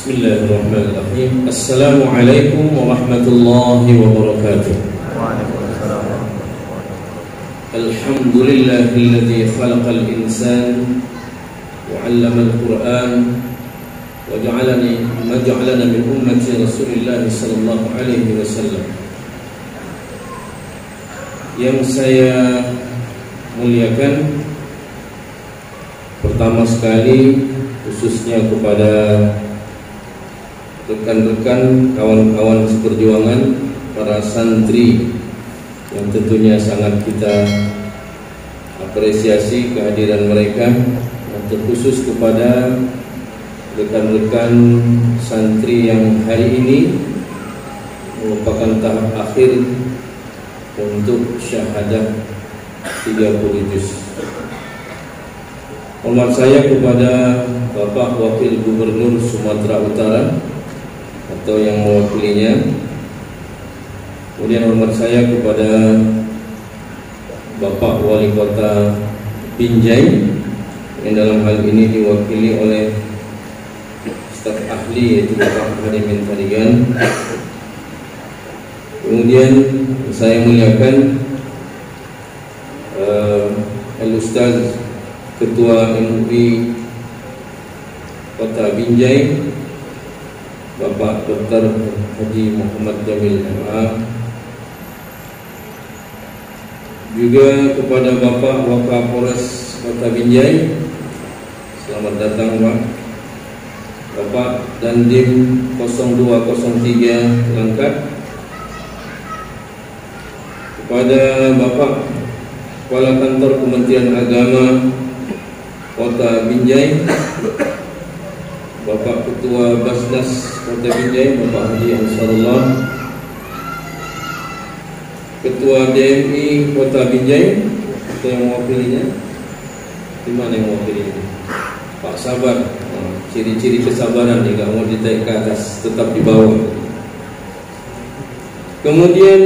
Bismillahirrahmanirrahim. Assalamualaikum warahmatullahi wabarakatuh. Waalaikumsalam. Alhamdulillahilladzi khalaqal insana wa 'allamal Qur'an wa ja'alana min ummati Rasulillah sallallahu alaihi wasallam. Yang saya muliakan, pertama sekali khususnya kepada rekan-rekan, kawan-kawan seperjuangan, para santri yang tentunya sangat kita apresiasi kehadiran mereka, dan terkhusus kepada rekan-rekan santri yang hari ini merupakan tahap akhir untuk syahadah 30 juz. Hormat saya kepada Bapak Wakil Gubernur Sumatera Utara atau yang mewakilinya. Kemudian hormat saya kepada Bapak Wali Kota Binjai yang dalam hal ini diwakili oleh staf ahli, yaitu Bapak Hadimin Tarigan. Kemudian saya muliakan Al-Ustaz Ketua MUI Kota Binjai, Bapak Dr. Haji Muhammad Jamil MA, juga kepada Bapak Wakapolres Kota Binjai, selamat datang Pak. Bapak Dandim 0203 Langkat, kepada Bapak Kepala Kantor Kementerian Agama Kota Binjai, Bapak Ketua Basnas Kota Binjai, Bapak Haji Ansarullah, Ketua DMI Kota Binjai, atau yang mewakilinya, di mana yang mewakilinya? Pak Sabar. Ciri-ciri kesabaran nih, nggak mau ditaik ke atas, tetap di bawah. Kemudian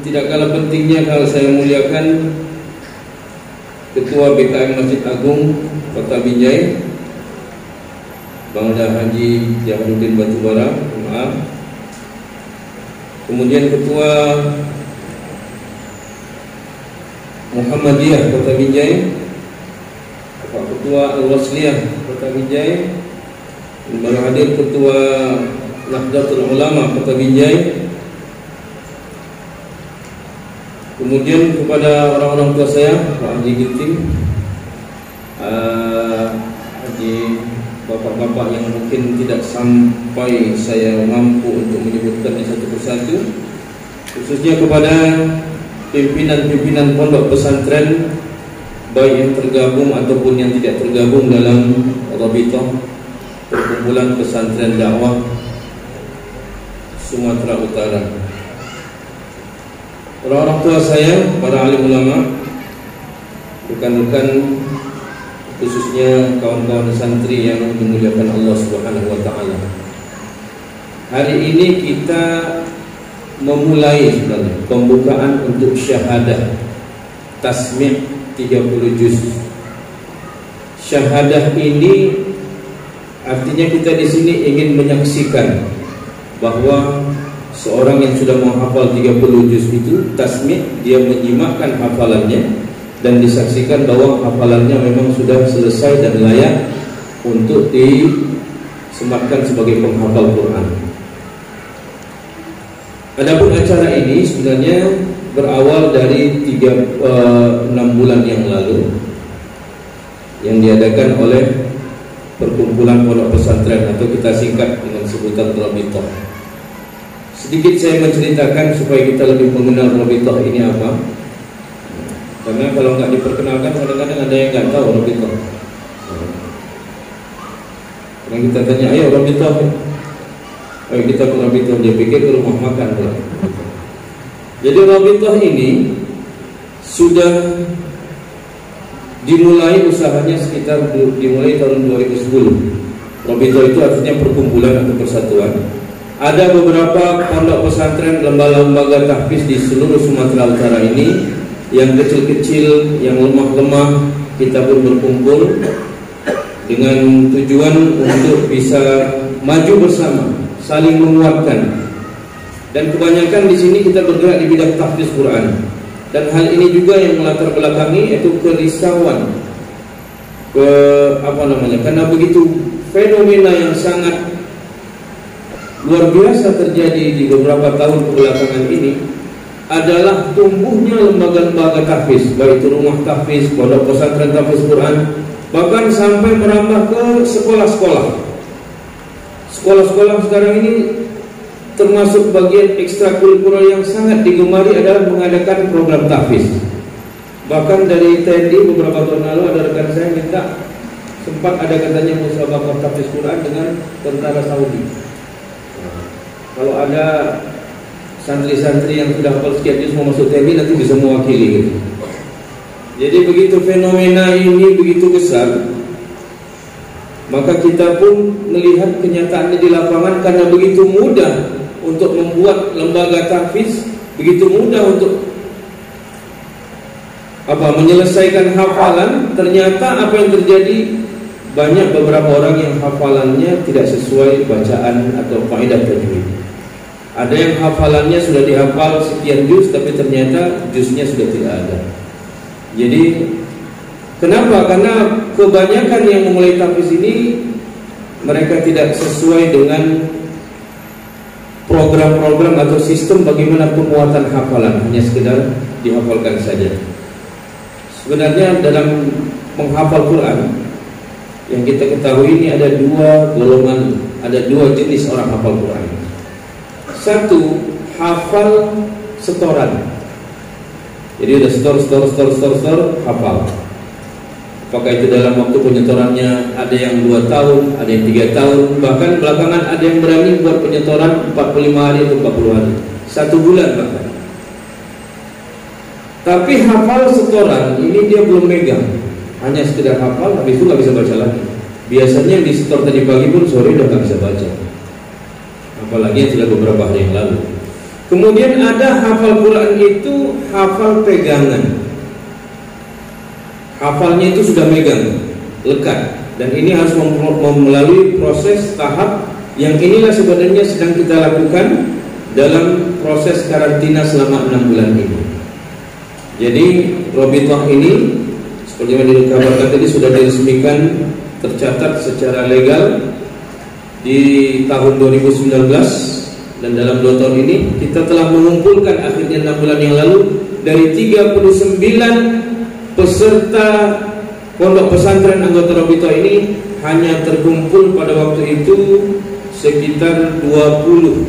tidak kalah pentingnya kalau saya muliakan Ketua BKM Masjid Agung Kota Binjai, Bangda Haji Jaharuddin Batubara, maaf. Kemudian Ketua Muhammadiyah Kota Binjai, Bapak Ketua Al-Wasliyah Kota Binjai, baru hadir Ketua Nahdlatul Ulama Kota Binjai. Kemudian kepada orang-orang tua saya, Pak Haji Ginting, Haji, bapak-bapak yang mungkin tidak sampai saya mampu untuk menyebutkan di satu persatu, khususnya kepada pimpinan-pimpinan pondok pesantren, baik yang tergabung ataupun yang tidak tergabung dalam Rabithah Perkumpulan Pesantren Dakwah Sumatera Utara. Orang-orang tua saya, para alim ulama, rekan-rekan, khususnya kawan-kawan santri yang memuliakan Allah Subhanahu wa taala. Hari ini kita memulai sebenarnya pembukaan untuk syahadah tasmi' 30 juz. Syahadah ini artinya kita di sini ingin menyaksikan bahwa seorang yang sudah menghafal 30 juz itu tasmi', dia menyimakkan hafalannya dan disaksikan bahwa hafalannya memang sudah selesai dan layak untuk disematkan sebagai penghafal Quran. Adapun acara ini sebenarnya berawal dari 6 bulan yang lalu yang diadakan oleh Perkumpulan Pondok Pesantren atau kita singkat dengan sebutan Rabithah. Sedikit saya menceritakan supaya kita lebih mengenal Rabithah ini apa. Karena kalau nggak diperkenalkan kadang-kadang ada yang nggak tahu Rabithah. Karena kita tanya, ayo Rabithah, ayo kita ke Rabithah, dia pikir ke rumah makan pula. Jadi Rabithah ini sudah dimulai usahanya sekitar dimulai tahun 2010. Rabithah itu artinya perkumpulan atau persatuan. Ada beberapa pondok pesantren, lembaga-lembaga tahfiz di seluruh Sumatera Utara ini, yang kecil-kecil, yang lemah-lemah, kita pun berkumpul dengan tujuan untuk bisa maju bersama, saling menguatkan. Dan kebanyakan di sini kita bergerak di bidang tahfiz Quran. Dan hal ini juga yang melatar belakangi yaitu kerisauan, karena begitu fenomena yang sangat luar biasa terjadi di beberapa tahun kebelakangan ini adalah tumbuhnya lembaga-lembaga tahfiz, baik itu rumah tahfiz, pondok pesantren tahfiz Quran, bahkan sampai merambah ke sekolah-sekolah. Sekolah-sekolah sekarang ini termasuk bagian ekstrakurikuler yang sangat digemari adalah mengadakan program tahfiz. Bahkan dari TNI beberapa tahun lalu ada rekan saya minta, sempat ada katanya musabaqah tahfiz Quran dengan tentara Saudi. Kalau ada santri-santri yang sudah hafal sekian juz mau masuk TNI nanti bisa mewakili gitu. Jadi begitu fenomena ini begitu besar, maka kita pun melihat kenyataannya di lapangan karena begitu mudah untuk membuat lembaga tahfiz, begitu mudah untuk menyelesaikan hafalan. Ternyata apa yang terjadi, banyak beberapa orang yang hafalannya tidak sesuai bacaan atau kaidah tajwid. Ada yang hafalannya sudah dihafal sekian juz tapi ternyata juznya sudah tidak ada. Jadi kenapa? Karena kebanyakan yang memulai tahfiz ini mereka tidak sesuai dengan program-program atau sistem bagaimana penguatan hafalan, hanya sekedar dihafalkan saja. Sebenarnya dalam menghafal Quran yang kita ketahui ini ada dua golongan, ada dua jenis orang hafal Quran. Satu, hafal setoran. Jadi udah setor hafal. Apakah itu dalam waktu penyetorannya ada yang 2 tahun, ada yang 3 tahun, bahkan belakangan ada yang berani buat penyetoran 45 hari atau 40 hari, 1 bulan bahkan. Tapi hafal setoran ini dia belum megang, hanya sekedar hafal, habis itu nggak bisa baca lagi. Biasanya yang disetor tadi pagi pun sore udah nggak bisa baca, apalagi yang sudah beberapa hari yang lalu. Kemudian ada hafal Quran itu hafal pegangan. Hafalnya itu sudah megang, lekat, dan ini harus melalui proses tahap yang inilah sebenarnya sedang kita lakukan dalam proses karantina selama 6 bulan ini. Jadi Robitoh ini seperti yang dikabarkan tadi sudah diresmikan, tercatat secara legal di tahun 2019, dan dalam 2 tahun ini kita telah mengumpulkan akhirnya 6 bulan yang lalu dari 39 peserta pondok pesantren anggota Robitoh ini hanya terkumpul pada waktu itu sekitar 20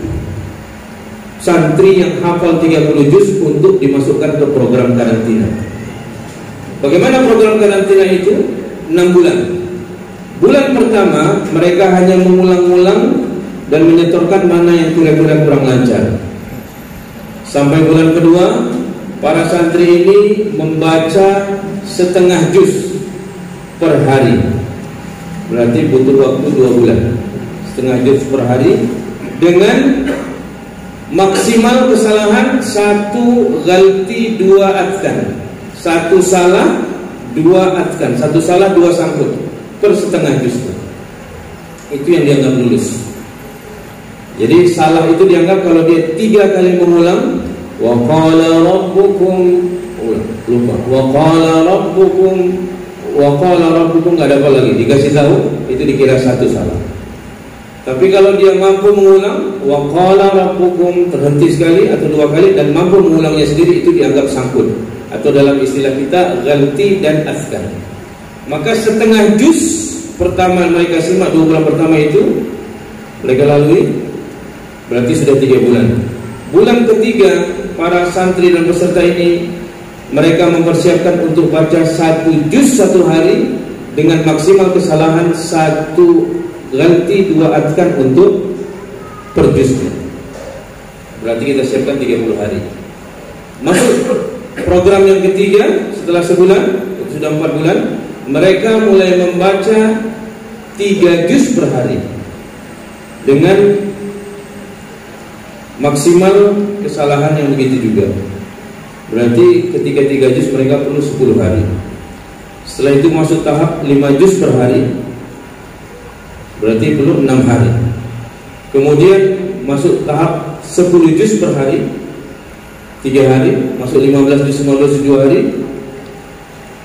santri yang hafal 30 juz untuk dimasukkan ke program karantina. Bagaimana program karantina itu? 6 bulan. Bulan pertama mereka hanya mengulang-ulang dan menyetorkan mana yang kira-kira kurang lancar. Sampai bulan kedua para santri ini membaca setengah juz per hari. Berarti butuh waktu 2 bulan. Setengah juz per hari dengan maksimal kesalahan 1 ghalti 2 atkan. 1 salah 2 atkan. 1 salah 2 sangkut per setengah juz. Itu yang dianggap lulus. Jadi salah itu dianggap kalau dia 3 kali mengulang. Wa qala rabbukum, lupa. Wa qala rabbukum nggak ada apa lagi, dikasih tahu itu dikira 1 salah. Tapi kalau dia mampu mengulang wa qala rabbukum terhenti sekali atau 2 kali dan mampu mengulangnya sendiri, itu dianggap sangkut, atau dalam istilah kita ghalti dan askan. Maka setengah juz pertama mereka simak 2 bulan pertama itu mereka lalui, berarti sudah 3 bulan. Bulan ketiga para santri dan peserta ini mereka mempersiapkan untuk baca 1 juz 1 hari dengan maksimal kesalahan 1 ghalti 2 atkan untuk per juznya. Berarti kita siapkan 30 hari. Masuk program yang ketiga setelah sebulan, sudah 4 bulan, mereka mulai membaca 3 juz per hari dengan maksimal kesalahan yang begitu juga. Berarti ketika 3 juz mereka perlu 10 hari. Setelah itu masuk tahap 5 juz per hari, berarti perlu 6 hari. Kemudian masuk tahap 10 juz per hari, 3 hari, masuk 15 juz 2 hari.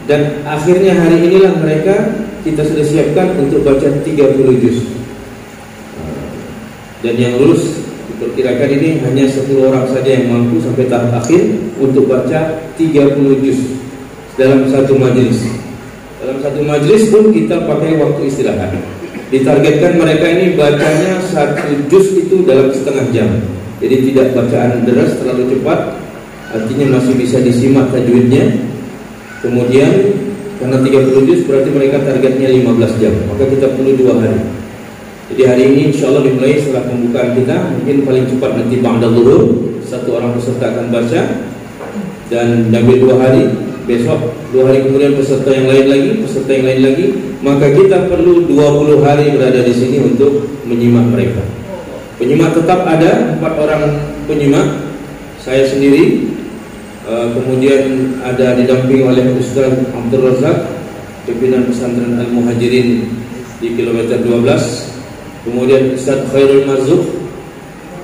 Dan akhirnya hari inilah mereka kita sudah siapkan untuk baca 30 juz. Dan yang lulus diperkirakan ini hanya 10 orang saja yang mampu sampai tahap akhir untuk baca 30 juz dalam satu majelis. Dalam satu majelis pun kita pakai waktu istirahat. Ditargetkan mereka ini bacanya 1 juz itu dalam setengah jam. Jadi tidak bacaan deras terlalu cepat, artinya masih bisa disimak tajwidnya. Kemudian karena 30 juz berarti mereka targetnya 15 jam, maka kita perlu 2 hari. Jadi hari ini insya Allah dimulai setelah pembukaan kita, mungkin paling cepat nanti ba'da zuhur 1 orang peserta akan baca, dan sampai 2 hari. Besok 2 hari kemudian peserta yang lain lagi, maka kita perlu 20 hari berada di sini untuk menyimak mereka. Penyimak tetap ada 4 orang penyimak, saya sendiri, kemudian ada didamping oleh Ustaz Abdul Razak, pimpinan pesantren Al-Muhajirin di kilometer 12. Kemudian Ustaz Khairul Marzuq,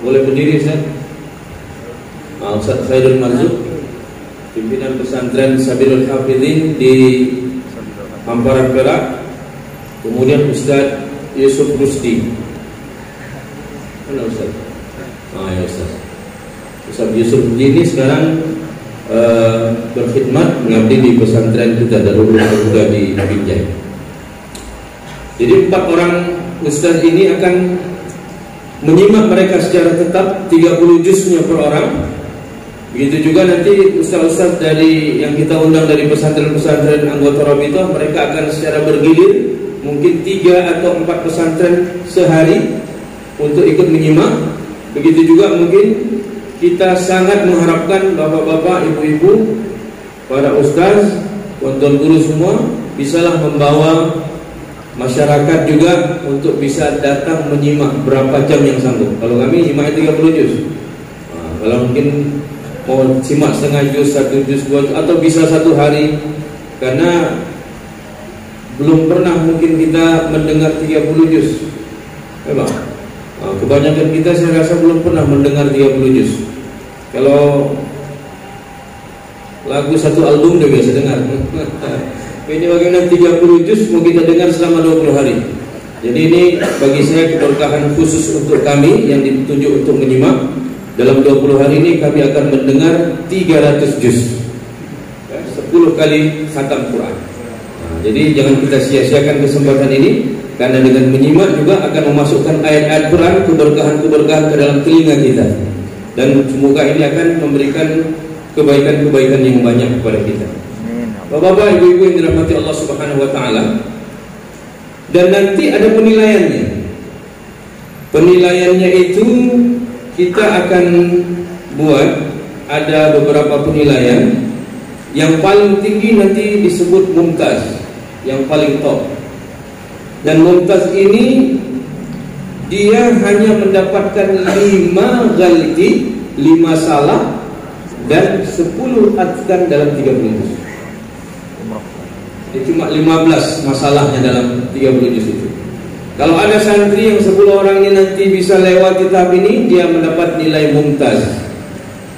boleh berdiri Ustaz? Ustaz Khairul Marzuq, pimpinan pesantren Sabilul Hafidhin di Amparan Perak. Kemudian Ustaz Yusuf Rusdi. Mana Ustaz? Ya Ustaz Yusuf Rusdi ini sekarang berkhidmat mengabdi di pesantren kita Darul Huda di Binjai. Jadi 4 orang ustaz ini akan menyimak mereka secara tetap 30 juznya per orang. Begitu juga nanti ustaz-ustaz dari yang kita undang dari pesantren-pesantren anggota Rabithah, mereka akan secara bergilir, mungkin 3 atau 4 pesantren sehari untuk ikut menyimak. Begitu juga mungkin kita sangat mengharapkan bapak-bapak, ibu-ibu, para ustaz, tuan-tuan guru semua bisalah membawa masyarakat juga untuk bisa datang menyimak berapa jam yang sanggup. Kalau kami nyimaknya 30 juz. Kalau mungkin mau simak setengah juz, 1 juz, 2 juz, atau bisa 1 hari, karena belum pernah mungkin kita mendengar 30 juz. Memang kebanyakan kita saya rasa belum pernah mendengar 30 juz. Kalau lagu satu album udah biasa dengar. Ini bagaimana 30 juz mau kita dengar selama 20 hari. Jadi ini bagi saya keberkahan khusus untuk kami yang ditunjuk untuk menyimak. Dalam 20 hari ini kami akan mendengar 300 juz, 10 kali khatam Quran. Jadi jangan kita sia-siakan kesempatan ini, karena dengan menyimak juga akan memasukkan ayat-ayat Quran, keberkahan-keberkahan ke dalam telinga kita. Dan semoga ini akan memberikan kebaikan-kebaikan yang banyak kepada kita. Bapak-bapak, ibu-ibu yang dirahmati Allah Subhanahu wa taala. Dan nanti ada penilaiannya. Penilaiannya itu kita akan buat ada beberapa penilaian. Yang paling tinggi nanti disebut mumtaz, yang paling top. Dan mumtaz ini dia hanya mendapatkan 5 ghalti, 5 salah, dan 10 atkan dalam 30 juz. Jadi cuma 15 masalahnya dalam 30 juz itu. Kalau ada santri yang 10 orang ini nanti bisa lewati tahap ini, dia mendapat nilai mumtaz.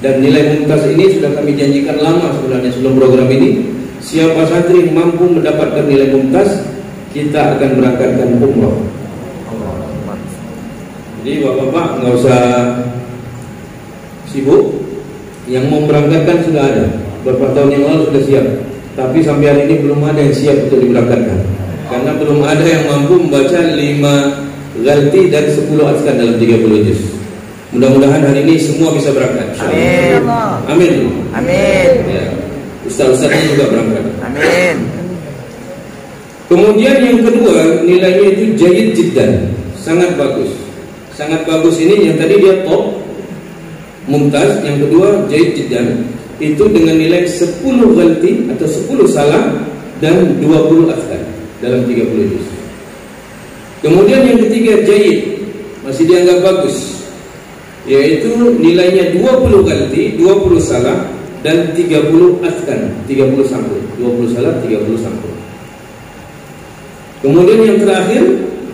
Dan nilai mumtaz ini sudah kami janjikan lama sebenarnya sebelum program ini. Siapa santri yang mampu mendapatkan nilai mumtaz, kita akan berangkatkan umrah. Jadi bapak-bapak nggak usah sibuk. Yang mau berangkatkan sudah ada, beberapa tahun yang lalu sudah siap. Tapi sampai hari ini belum ada yang siap untuk diberangkatkan, karena belum ada yang mampu membaca 5 ghalti dan 10 atkan dalam 30 juz. Mudah-mudahan hari ini semua bisa berangkat. Amin. Amin. Amin. Ya. Ustaz-ustaznya juga berangkat. Amin. Kemudian yang kedua, nilainya itu jayyid jiddan, sangat bagus. Sangat bagus ini yang tadi dia top, mumtaz. Yang kedua jayyid jiddan, itu dengan nilai 10 ghalti atau 10 salah dan 20 atkan dalam 30 juz. Kemudian yang ketiga jayyid, masih dianggap bagus, yaitu nilainya 20 ghalti, 20 salah dan 30 atkan, 30 sampul. 20 salah, 30 sampul. Kemudian yang terakhir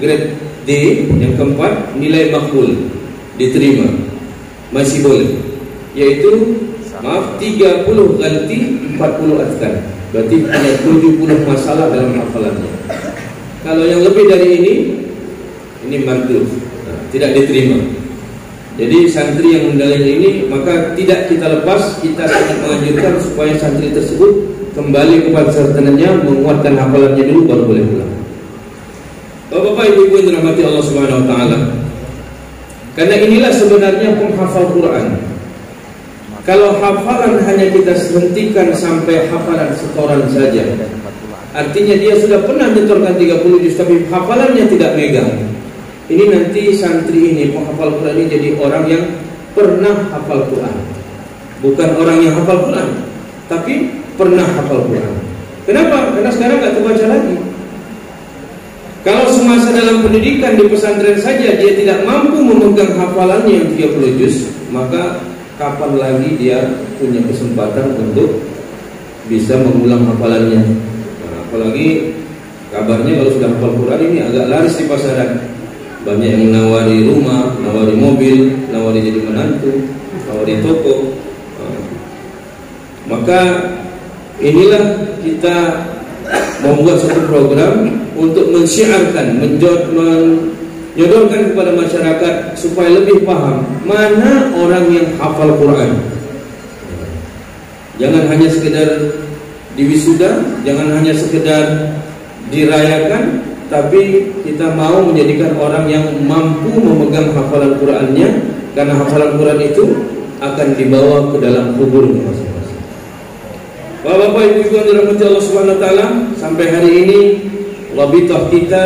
grade D, D, yang keempat, nilai makbul, diterima, masih boleh, yaitu 30 ganti 40 atkan, berarti punya 70 masalah dalam hafalannya. Kalau yang lebih dari ini makruh, tidak diterima. Jadi santri yang mendalil ini, maka tidak kita lepas, kita sangat menganjurkan supaya santri tersebut kembali kepada sartananya, menguatkan hafalannya dulu baru boleh pulang. Bapak-bapak, ibu-ibu yang dirahmati Allah Subhanahu wa taala. Karena inilah sebenarnya penghafal Quran. Kalau hafalan hanya kita hentikan sampai hafalan setoran saja, artinya dia sudah pernah nyetorkan 30 juz tapi hafalannya tidak megang. Ini nanti santri ini, penghafal Quran ini jadi orang yang pernah hafal Quran. Bukan orang yang hafal Quran, tapi pernah hafal Quran. Kenapa? Karena sekarang nggak terbaca lagi. Kalau semasa dalam pendidikan di pesantren saja dia tidak mampu memegang hafalannya yang 30 juz, maka kapan lagi dia punya kesempatan untuk bisa mengulang hafalannya? Nah, apalagi kabarnya kalau sudah hafal Quran ini agak laris di pasaran. Banyak yang nawari rumah, nawari mobil, nawari jadi menantu, nawari toko. Maka inilah kita membuat satu program untuk mensyiarkan, menyodorkan kepada masyarakat supaya lebih paham mana orang yang hafal Quran. Jangan hanya sekedar diwisuda, jangan hanya sekedar dirayakan, tapi kita mau menjadikan orang yang mampu memegang hafalan Qurannya, karena hafalan Quran itu akan dibawa ke dalam kuburnya masing-masing. Bapak-bapak, ibu-ibu yang dirahmati Allah Subhanahu wa taala, sampai hari ini Rabithah kita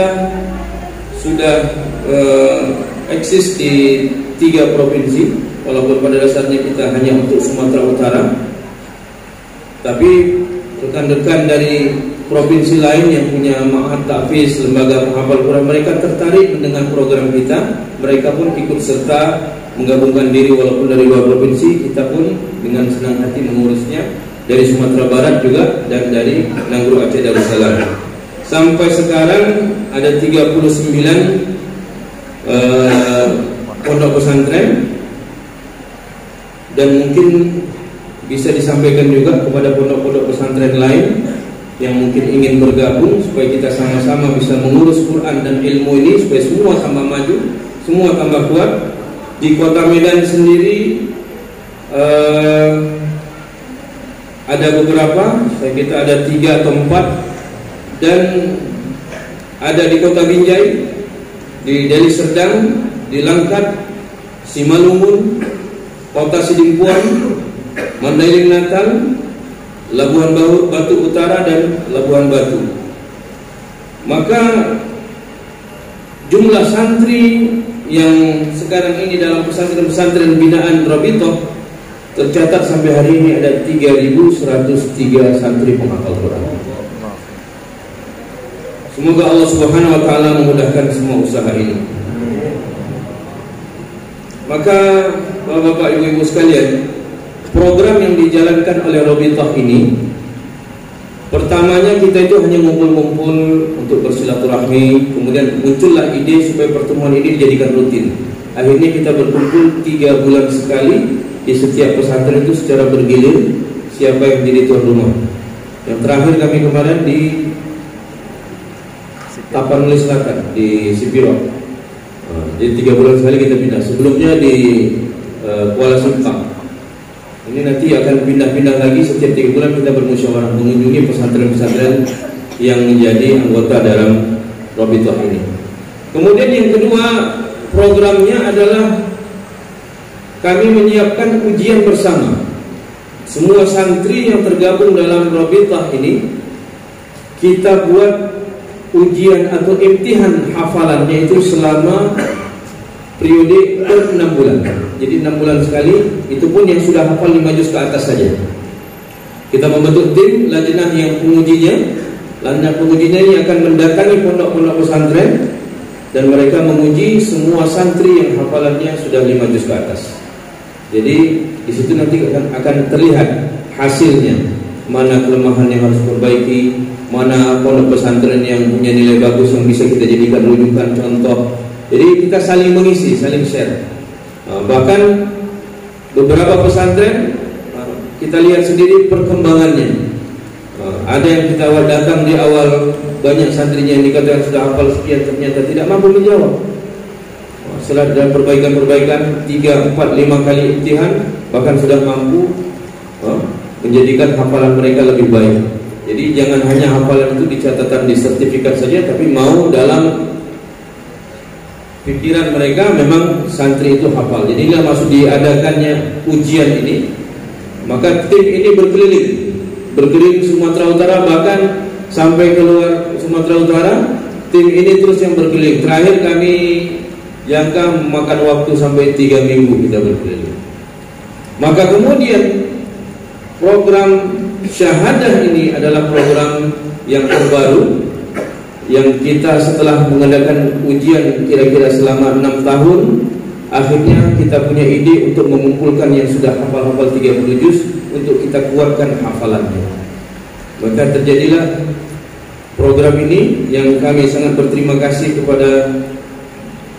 sudah eksis di 3 provinsi, walaupun pada dasarnya kita hanya untuk Sumatera Utara. Tapi rekan-rekan dari provinsi lain yang punya ma'had tahfiz, lembaga penghafal Quran, mereka tertarik mendengar program kita. Mereka pun ikut serta menggabungkan diri walaupun dari luar provinsi. Kita pun dengan senang hati mengurusnya dari Sumatera Barat juga dan dari Nangguru Aceh Darussalam. Sampai sekarang ada 39 pondok pesantren, dan mungkin bisa disampaikan juga kepada pondok-pondok pesantren lain yang mungkin ingin bergabung supaya kita sama-sama bisa mengurus Quran dan ilmu ini supaya semua tambah maju, semua tambah kuat. Di Kota Medan sendiri ada beberapa, saya kira ada 3 atau 4, dan ada di Kota Binjai, di Deli Serdang, di Langkat, Simalungun, Kota Sidimpuan, Mandailing Natal, Labuhan Batu Utara, dan Labuhan Batu. Maka jumlah santri yang sekarang ini dalam pesantren-pesantren binaan Rabithah tercatat sampai hari ini ada 3.103 santri penghafal Quran. Semoga Allah Subhanahu wa taala memudahkan semua usaha ini. Maka Bapak Ibu-ibu sekalian, program yang dijalankan oleh Rabithah ini, pertamanya kita itu hanya ngumpul-ngumpul untuk bersilaturahmi, kemudian muncullah ide supaya pertemuan ini dijadikan rutin. Akhirnya kita berkumpul 3 bulan sekali di setiap pesantren itu secara bergilir, siapa yang jadi tuan rumah. Yang terakhir kami kemarin di Tapanuli Selatan, di Sipiro. Jadi 3 bulan sekali kita pindah. Sebelumnya di Kuala Simpang. Ini nanti akan pindah-pindah lagi setiap 3 bulan kita bermusyawarah mengunjungi pesantren-pesantren yang menjadi anggota dalam Rabithah ini. Kemudian yang kedua, programnya adalah kami menyiapkan ujian bersama. Semua santri yang tergabung dalam Rabithah ini, kita buat ujian atau imtihan hafalannya itu selama periode per 6 bulan. Jadi 6 bulan sekali, itu pun yang sudah hafal 5 juz ke atas saja. Kita membentuk tim lajnah yang pengujinya. Lajnah pengujinya ini akan mendatangi pondok-pondok pesantren dan mereka menguji semua santri yang hafalannya sudah 5 juz ke atas. Jadi di situ nanti akan terlihat hasilnya, mana kelemahan yang harus diperbaiki, mana pondok pesantren yang punya nilai bagus yang bisa kita jadikan rujukan contoh, Jadi kita saling mengisi, saling share. Bahkan beberapa pesantren kita lihat sendiri perkembangannya. Ada yang kita datang di awal, banyak santrinya yang dikatakan sudah hafal sekian, ternyata tidak mampu menjawab. Setelah ada perbaikan-perbaikan 3, 4, 5 kali imtihan, bahkan sudah mampu menjadikan hafalan mereka lebih baik. Jadi jangan hanya hafalan itu dicatatkan di sertifikat saja, tapi mau dalam pikiran mereka memang santri itu hafal. Jadi inilah maksud diadakannya ujian ini. Maka tim ini berkeliling Sumatera Utara, bahkan sampai keluar Sumatera Utara. Tim ini terus yang berkeliling. Terakhir kami jangka memakan waktu sampai 3 minggu kita berkeliling. Maka kemudian program syahadah ini adalah program yang terbaru, yang kita setelah mengadakan ujian kira-kira selama 6 tahun, akhirnya kita punya ide untuk mengumpulkan yang sudah hafal-hafal 30 juz untuk kita kuatkan hafalannya. Maka terjadilah program ini yang kami sangat berterima kasih kepada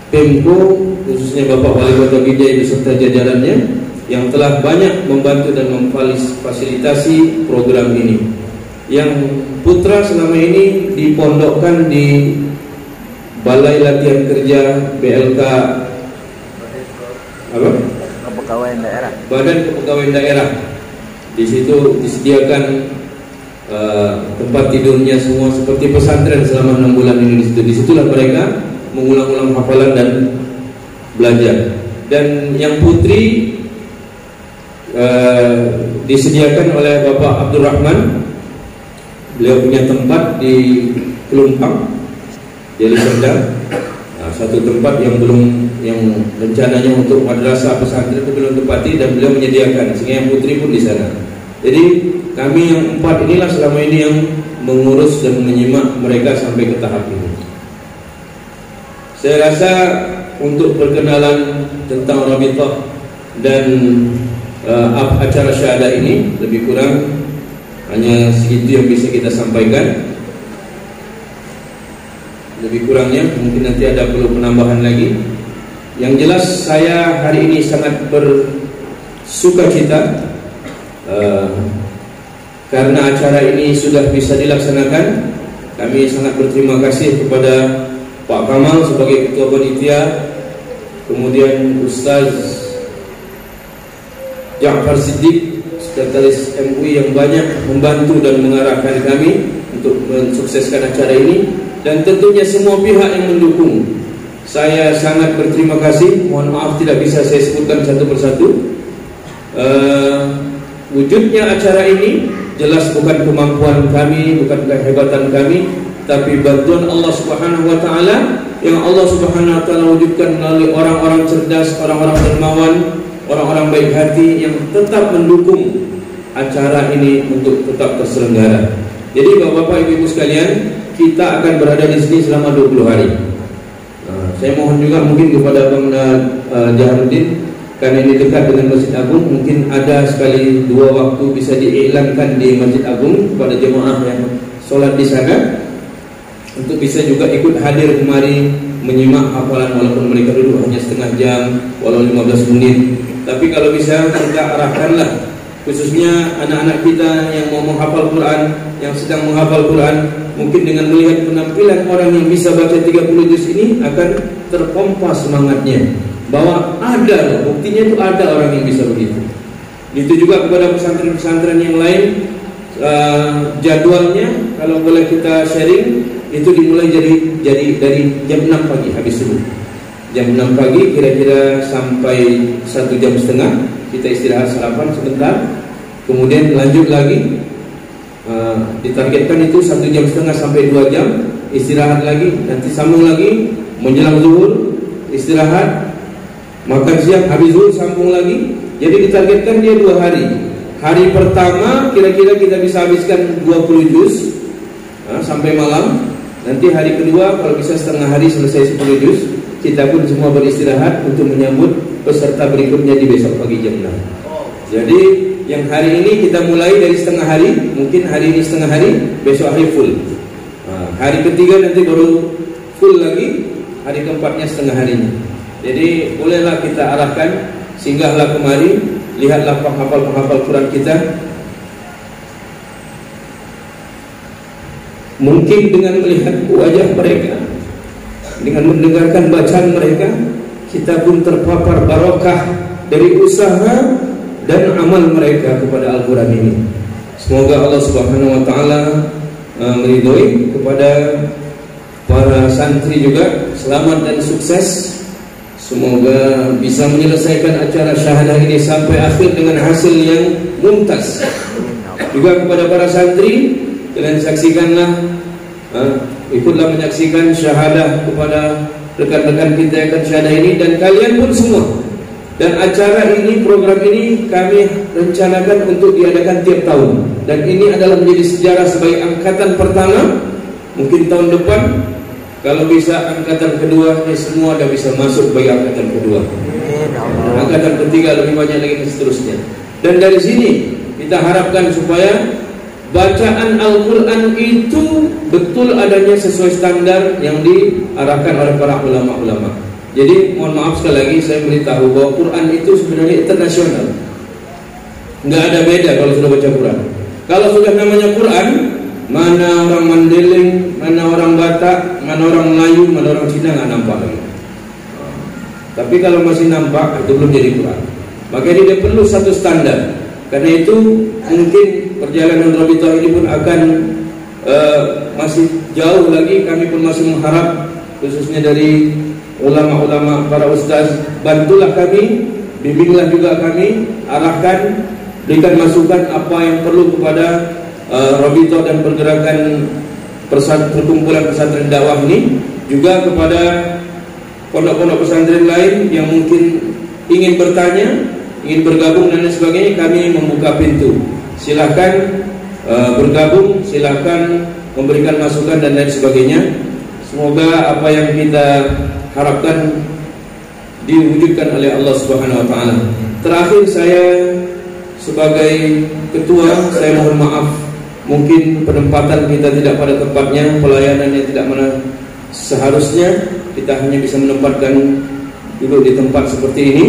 Pemko, khususnya Bapak Wali Kota Binjai beserta jajarannya yang telah banyak membantu dan memfasilitasi program ini. Yang putra selama ini dipondokkan di Balai Latihan Kerja BLK Kepegawaian Daerah. Badan Kepegawaian Daerah. Di situ disediakan tempat tidurnya semua seperti pesantren selama 6 bulan ini di situ. Disitulah mereka mengulang-ulang hafalan dan belajar. Dan yang putri disediakan oleh Bapak Abdurrahman. Beliau punya tempat di Pelumpang, Deli Serdang. Satu tempat yang rencananya untuk madrasah pesantren itu belum tempati, dan beliau menyediakan sehingga yang putri pun di sana. Jadi kami yang 4 inilah selama ini yang mengurus dan menyimak mereka sampai ke tahap ini. Saya rasa untuk perkenalan tentang Rabithah dan acara syahadah ini lebih kurang hanya segitu yang bisa kita sampaikan. Lebih kurangnya mungkin nanti ada perlu penambahan lagi. Yang jelas saya hari ini sangat bersukacita karena acara ini sudah bisa dilaksanakan. Kami sangat berterima kasih kepada Pak Kamal sebagai Ketua Panitia, kemudian Ustaz Ja'far Siddiq, Sekretaris MUI yang banyak membantu dan mengarahkan kami untuk mensukseskan acara ini, dan tentunya semua pihak yang mendukung. Saya sangat berterima kasih. Mohon maaf tidak bisa saya sebutkan satu persatu. Wujudnya acara ini jelas bukan kemampuan kami, bukan kehebatan kami, tapi bantuan Allah Subhanahu wa taala yang Allah Subhanahu wa taala wujudkan melalui orang-orang cerdas, orang-orang dermawan, orang-orang baik hati yang tetap mendukung acara ini untuk tetap terselenggara. Jadi Bapak-bapak, Ibu-ibu sekalian, kita akan berada di sini selama 20 hari. Saya mohon juga mungkin kepada Bang Jaharuddin, karena ini dekat dengan Masjid Agung, mungkin ada sekali 2 waktu bisa diiklankan di Masjid Agung kepada jemaah yang sholat di sana, untuk bisa juga ikut hadir kemari menyimak hafalan, walaupun mereka duduk hanya setengah jam, walau 15 menit. Tapi kalau bisa kita arahkanlah, khususnya anak-anak kita yang mau menghafal Quran, yang sedang menghafal Quran, mungkin dengan melihat penampilan orang yang bisa baca 30 juz ini akan terpompa semangatnya bahwa ada loh, buktinya itu ada orang yang bisa begitu. Itu juga kepada pesantren-pesantren yang lain, jadwalnya kalau boleh kita sharing, itu dimulai dari jam 6 pagi habis subuh. Jam 6 pagi kira-kira sampai 1 jam setengah, kita istirahat sarapan sebentar, kemudian lanjut lagi. Ditargetkan itu 1 jam setengah sampai 2 jam, istirahat lagi, nanti sambung lagi, menjelang zuhur istirahat, makan siang, habis zuhur sambung lagi. Jadi ditargetkan dia 2 hari. Hari pertama kira-kira kita bisa habiskan 20 juz sampai malam. Nanti hari kedua kalau bisa setengah hari selesai 10 juz. Kita pun semua beristirahat untuk menyambut peserta berikutnya di besok pagi jam 6. Jadi yang hari ini kita mulai dari setengah hari, mungkin hari ini setengah hari, besok hari full. Hari ketiga nanti baru full lagi, hari keempatnya setengah harinya. Jadi bolehlah kita arahkan, singgahlah kemari, lihatlah penghafal Quran kita. Mungkin dengan melihat wajah mereka, dengan mendengarkan bacaan mereka, kita pun terpapar barokah dari usaha dan amal mereka kepada Al-Quran ini. Semoga Allah Subhanahu wa Ta'ala meridhoi kepada para santri juga, selamat dan sukses. Semoga bisa menyelesaikan acara syahadah ini sampai akhir dengan hasil yang mumtaz. Juga kepada para santri, kalian saksikanlah, ikutlah menyaksikan syahadah kepada rekan-rekan kita yang akan syahadah ini, dan kalian pun semua. Dan acara ini, program ini kami rencanakan untuk diadakan tiap tahun, dan ini adalah menjadi sejarah sebagai angkatan pertama. Mungkin tahun depan kalau bisa angkatan kedua, semua dah bisa masuk bagi angkatan kedua, angkatan ketiga lebih banyak lagi, dan seterusnya. Dan dari sini kita harapkan supaya bacaan Al-Quran itu betul adanya sesuai standar yang diarahkan oleh para ulama-ulama. Jadi mohon maaf sekali lagi saya beritahu bahwa Quran itu sebenarnya internasional. Nggak ada beda kalau sudah baca Quran. Kalau sudah namanya Quran, mana orang Mandailing, mana orang Batak, mana orang Melayu, mana orang Cina nggak nampak lagi. Tapi kalau masih nampak, itu belum jadi Quran. Makanya dia perlu satu standar. Karena itu mungkin perjalanan Rabithah ini pun akan masih jauh lagi. Kami pun masih mengharap, khususnya dari ulama-ulama, para ustaz, bantulah kami, bimbinglah juga kami, arahkan, berikan masukan apa yang perlu kepada Rabithah dan pergerakan perkumpulan pesantren dakwah ini. Juga kepada pondok-pondok pesantren lain yang mungkin ingin bertanya, ingin bergabung dan lain sebagainya, kami membuka pintu. Silakan bergabung, silakan memberikan masukan dan lain sebagainya. Semoga apa yang kita harapkan diwujudkan oleh Allah Subhanahu wa Ta'ala. Terakhir, saya sebagai ketua, saya mohon maaf, mungkin penempatan kita tidak pada tempatnya, pelayanan yang tidak mana seharusnya. Kita hanya bisa menempatkan duduk di tempat seperti ini.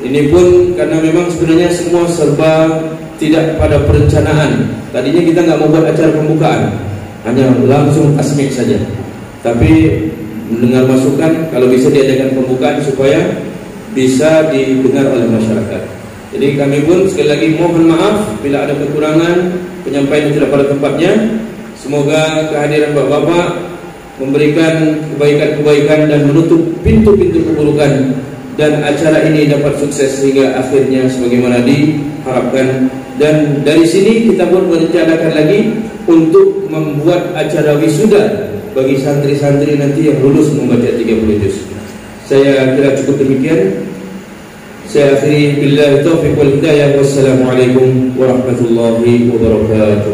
Ini pun karena memang sebenarnya semua serba tidak pada perencanaan. Tadinya kita nggak mau buat acara pembukaan, hanya langsung tasmik saja. Tapi mendengar masukan, kalau bisa diadakan pembukaan supaya bisa didengar oleh masyarakat. Jadi kami pun sekali lagi mohon maaf bila ada kekurangan, penyampaian yang tidak pada tempatnya. Semoga kehadiran bapak-bapak memberikan kebaikan-kebaikan dan menutup pintu-pintu keburukan, dan acara ini dapat sukses sehingga akhirnya sebagaimana diharapkan. Dan dari sini kita pun merencanakan lagi untuk membuat acara wisuda bagi santri-santri nanti yang lulus membaca 30 juz. Saya kira cukup demikian. Saya akhiri billahi taufiq wal hidayah. Wassalamualaikum warahmatullahi wabarakatuh.